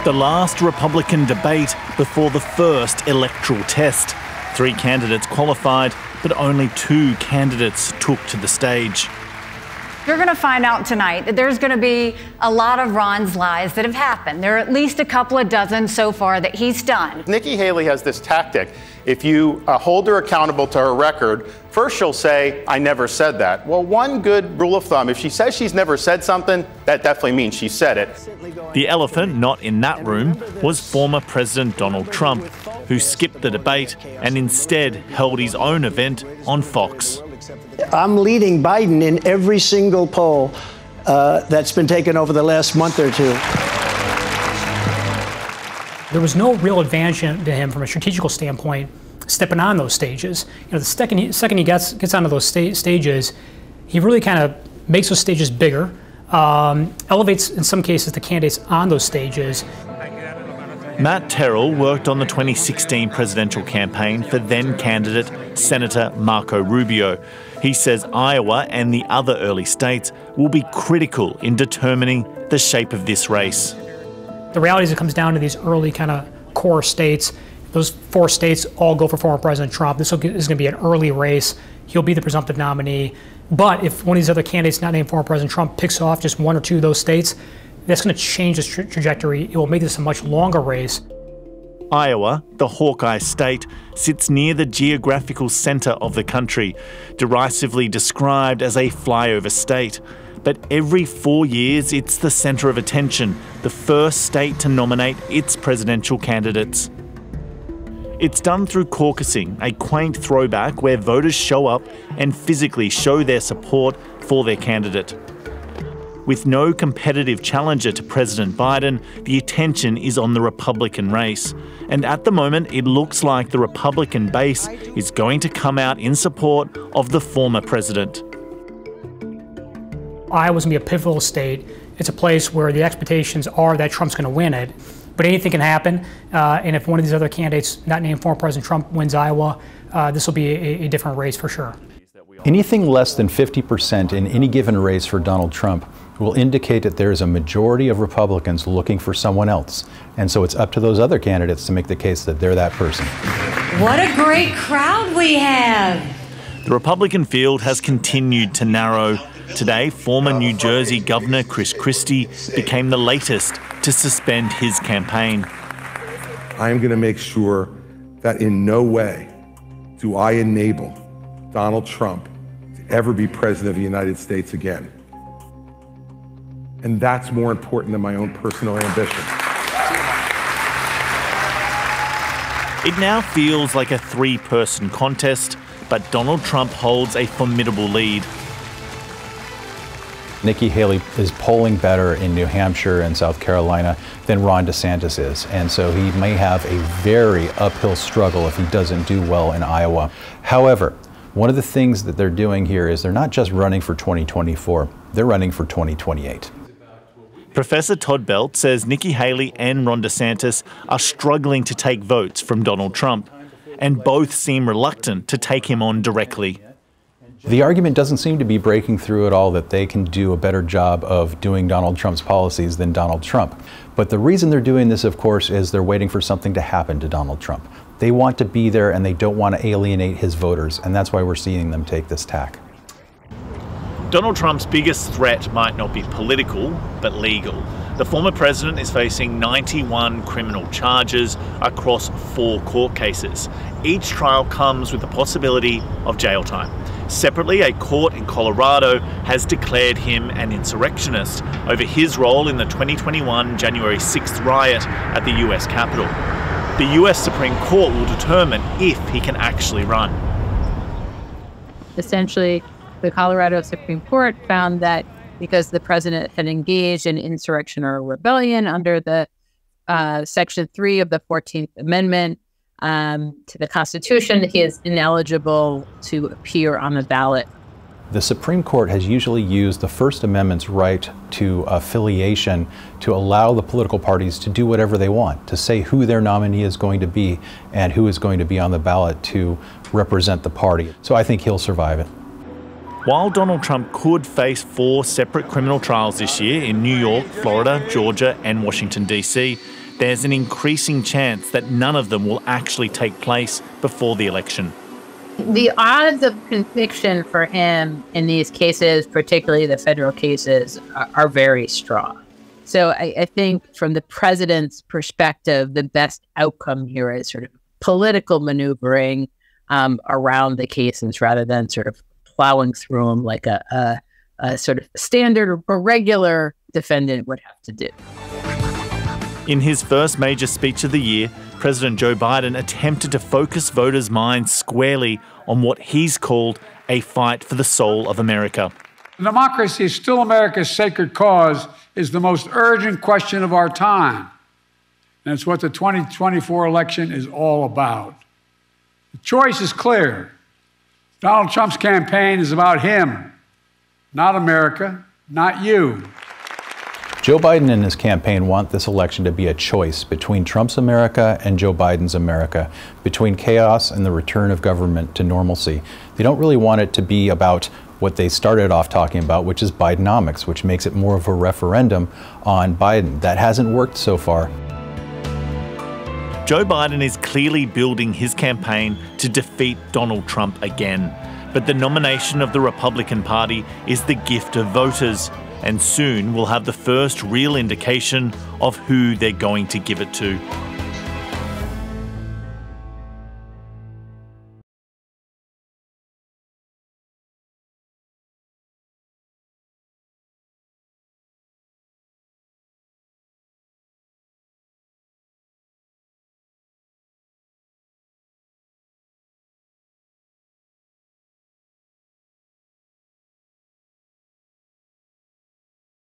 The last Republican debate before the first electoral test. 3 candidates qualified, but only 2 candidates took to the stage. You're going to find out tonight that there's going to be a lot of Ron's lies that have happened. There are at least a couple of dozen so far that he's done. Nikki Haley has this tactic. If you hold her accountable to her record, first she'll say, I never said that. Well, one good rule of thumb, if she says she's never said something, that definitely means she said it. The elephant not in that room was former President Donald Trump, who skipped the debate and instead held his own event on Fox. I'm leading Biden in every single poll that's been taken over the last month or two. There was no real advantage to him from a strategical standpoint stepping on those stages. You know, the second he gets onto those stages, he really kind of makes those stages bigger, elevates in some cases the candidates on those stages. Matt Terrell worked on the 2016 presidential campaign for then-candidate Senator Marco Rubio. He says Iowa and the other early states will be critical in determining the shape of this race. The reality is it comes down to these early kind of core states. Those 4 states all go for former President Trump. This is going to be an early race. He'll be the presumptive nominee. But if one of these other candidates not named former President Trump picks off just 1 or 2 of those states, that's going to change the trajectory. It will make this a much longer race. Iowa, the Hawkeye state, sits near the geographical centre of the country, derisively described as a flyover state. But every 4 years, it's the centre of attention, the first state to nominate its presidential candidates. It's done through caucusing, a quaint throwback where voters show up and physically show their support for their candidate. With no competitive challenger to President Biden, the attention is on the Republican race. And at the moment, it looks like the Republican base is going to come out in support of the former president. Iowa's going to be a pivotal state. It's a place where the expectations are that Trump's going to win it. But anything can happen. And if one of these other candidates, not named former President Trump, wins Iowa, this will be a different race for sure. Anything less than 50% in any given race for Donald Trump will indicate that there is a majority of Republicans looking for someone else. And so it's up to those other candidates to make the case that they're that person. What a great crowd we have! The Republican field has continued to narrow. Today, former New Jersey Governor Chris Christie became the latest to suspend his campaign. I am going to make sure that in no way do I enable Donald Trump to ever be president of the United States again. And that's more important than my own personal ambition. It now feels like a 3-person contest, but Donald Trump holds a formidable lead. Nikki Haley is polling better in New Hampshire and South Carolina than Ron DeSantis is. And so he may have a very uphill struggle if he doesn't do well in Iowa. However, one of the things that they're doing here is they're not just running for 2024, they're running for 2028. Professor Todd Belt says Nikki Haley and Ron DeSantis are struggling to take votes from Donald Trump, and both seem reluctant to take him on directly. The argument doesn't seem to be breaking through at all that they can do a better job of doing Donald Trump's policies than Donald Trump. But the reason they're doing this, of course, is they're waiting for something to happen to Donald Trump. They want to be there and they don't want to alienate his voters, and that's why we're seeing them take this tack. Donald Trump's biggest threat might not be political, but legal. The former president is facing 91 criminal charges across 4 court cases. Each trial comes with the possibility of jail time. Separately, a court in Colorado has declared him an insurrectionist over his role in the 2021 January 6th riot at the US Capitol. The US Supreme Court will determine if he can actually run. Essentially, the Colorado Supreme Court found that because the president had engaged in insurrection or rebellion under the Section 3 of the 14th Amendment to the Constitution, he is ineligible to appear on the ballot. The Supreme Court has usually used the First Amendment's right to affiliation to allow the political parties to do whatever they want, to say who their nominee is going to be and who is going to be on the ballot to represent the party. So I think he'll survive it. While Donald Trump could face 4 separate criminal trials this year in New York, Florida, Georgia and Washington, D.C., there's an increasing chance that none of them will actually take place before the election. The odds of conviction for him in these cases, particularly the federal cases, are very strong. So I think from the president's perspective, the best outcome here is sort of political maneuvering around the cases rather than sort of plowing through them like a sort of standard or regular defendant would have to do. In his first major speech of the year, President Joe Biden attempted to focus voters' minds squarely on what he's called a fight for the soul of America. Democracy is still America's sacred cause is the most urgent question of our time. And it's what the 2024 election is all about. The choice is clear. Donald Trump's campaign is about him, not America, not you. Joe Biden and his campaign want this election to be a choice between Trump's America and Joe Biden's America, between chaos and the return of government to normalcy. They don't really want it to be about what they started off talking about, which is Bidenomics, which makes it more of a referendum on Biden. That hasn't worked so far. Joe Biden is clearly building his campaign to defeat Donald Trump again. But the nomination of the Republican Party is the gift of voters, and soon we'll have the first real indication of who they're going to give it to.